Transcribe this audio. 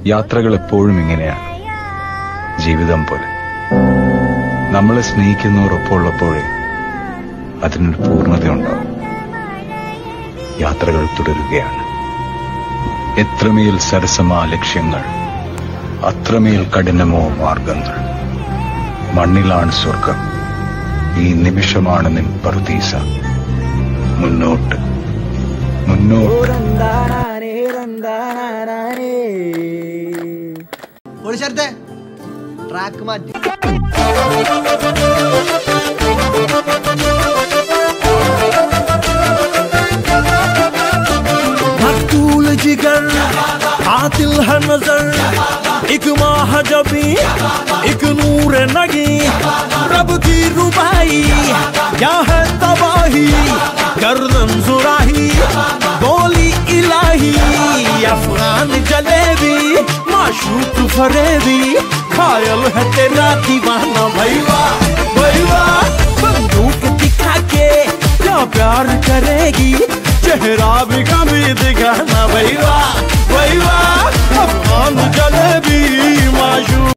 യാത്രകൾ എപ്പോഴും ഇങ്ങനെയാണ്, ജീവിതം പോലെ. നമ്മളെ സ്നേഹിക്കുന്നവർ ഒപ്പമുള്ളപ്പോഴേ അതിനൊരു പൂർണ്ണതയുണ്ടാവും. യാത്രകൾ തുടരുകയാണ്. എത്രമേൽ സരസമാ ലക്ഷ്യങ്ങൾ, അത്രമേൽ കഠിനമോ മാർഗങ്ങൾ. മണ്ണിലാണ് സ്വർഗം, ഈ നിമിഷമാണ് നിൻ പറുദീസ. മുന്നോട്ട് മുന്നോട്ട്. ട്രാക്ക് മാറ്റി. मकतूल जिगर कातिल है नजर, एक माह जबी एक नूर नगी. रब की रुबाई क्या है तबाही, गर्दन सुराही गोली इलाही. अफगान जलेबी माशूक फरेबी, घायल है तेरा दीवाना. भैया भैया बंदूक दिखा के क्या प्यार करेगी, चेहरा भी कभी दिखाना. भैया